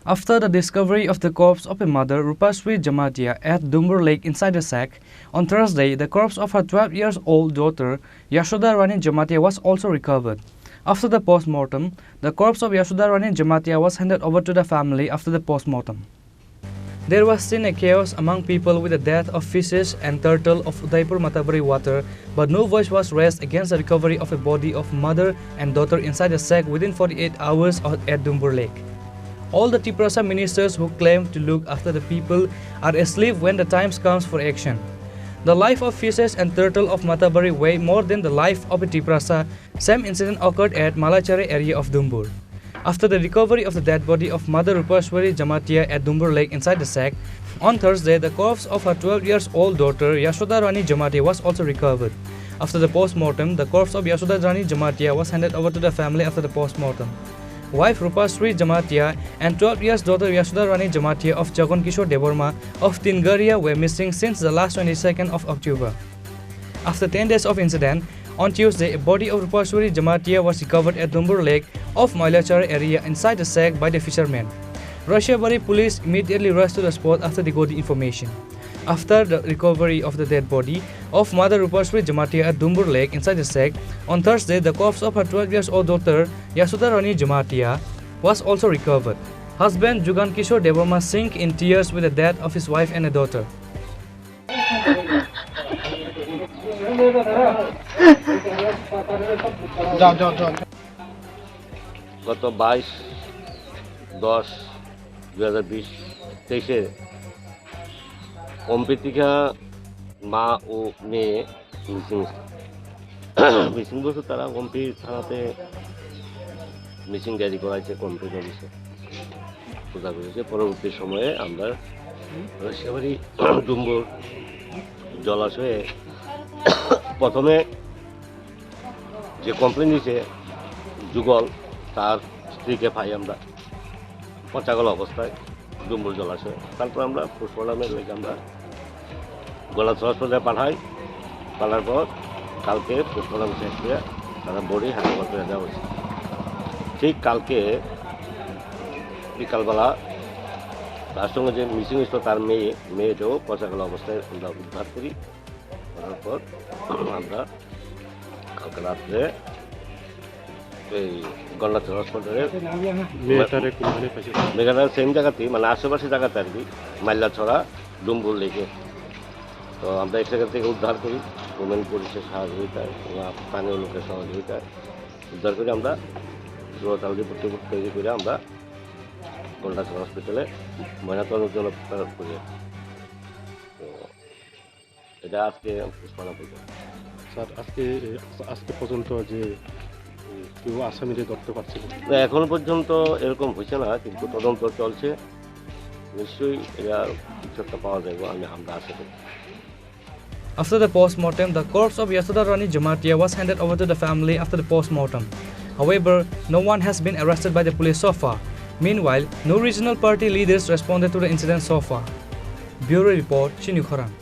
After the discovery of the corpse of a mother, Rupasri Jamatia, at Dumboor Lake inside a sack, on Thursday, the corpse of her 12-year-old daughter, Yashoda Rani Jamatia, was also recovered. After the post-mortem, the corpse of Yashoda Rani Jamatia was handed over to the family after the post-mortem. There was seen a chaos among people with the death of fishes and turtle of Udaipur Matabari water, but no voice was raised against the recovery of a body of mother and daughter inside a sack within 48 hours at Dumboor Lake. All the Tripura ministers who claim to look after the people are asleep when the time comes for action. The life of fishes and turtle of Matabari weigh more than the life of a Tripura. Same incident occurred at Malachare area of Dumboor. After the recovery of the dead body of Mother Rupaswari Jamatia at Dumboor Lake inside the sack, on Thursday the corpse of her 12-year-old daughter Yashoda Rani Jamatia was also recovered. After the post-mortem, the corpse of Yashoda Rani Jamatia was handed over to the family after the post-mortem. Wife Rupasri Jamatia and 12-year daughter Yashoda Rani Jamatia of Jagan Kishore Deborma of Tingaria were missing since the last 22nd of October. After 10 days of incident, on Tuesday, a body of Rupasri Jamatia was recovered at Dumboor Lake of Mailachar area inside a sack by the fishermen. Rashiabari police immediately rushed to the spot after they got the information. After the recovery of the dead body of Mother Rupasri Jamatia at Dumboor Lake inside the sack, on Thursday, the corpse of her 12-year-old daughter Yashoda Rani Jamatia was also recovered. Husband Jugan Kishore Deborma sank in tears with the death of his wife and a daughter. গত 22-10-2020 অম্পিতিকা মা ও মেয়ে missing বলতে তারা কম্পি থানাতে missing diary করাইছে কম্পি অফিসে খোঁজা করেছে। পরবর্তী সময়ে আমরা রাশিয়াবাড়ি ডুম্বুর জলাশয়ে প্রথমে যে কমপ্লেন দিয়েছে যুগল তার স্ত্রীকে পাই আমরা পচাগলা অবস্থায় ডুম্বুর জলাশয়ে। তারপর আমরা পোস্টমর্টমের লেগে আমরা গলাচ হসপিটালে পাঠার পর কালকে পোস্টমর্টম শেষ করে তারা বডি হ্যান্ডওভার করে দেওয়া হয়েছে। ঠিক কালকে বিকালবেলা তার সঙ্গে যে মিসিং হয়েছিল তার মেয়েটাও পচাগলা অবস্থায় আমরা উদ্ধার করি। করার পর আমরা কালকে রাত্রে এই গণনাথ হসপিটালে মেঘাটা সেম জায়গাতেই মানে আশেপাশে জায়গাতে আর কি মাইলাছড়া ডুম্বুর লেকে। তো আমরা এক জায়গা থেকে উদ্ধার করি ওমেন পুলিশের সহযোগিতায় স্থানীয় লোকের সহযোগিতায় উদ্ধার করে আমরা জোরতাল রিপোর্ট তৈরি করে আমরা গণনাথ হসপিটালে ময়নাতদন্ত জন্য করি। তো এটা আজকে পোস্টমর্টম হয়েছে। স্যার আজকে পর্যন্ত যে কেউ আসামিরে ধরতে পারছে না, এখনো পর্যন্ত এরকম হয়েছে না, কিন্তু তদন্ত চলছে। নিশ্চয়ই এরা কিছু একটা পাওয়া যাবে আমরা আশা করি। After the post-mortem, the corpse of Yashoda Rani Jamatia was handed over to the family after the post-mortem. However, no one has been arrested by the police so far. Meanwhile, no regional party leaders responded to the incident so far. Bureau Report, Chini Khorang.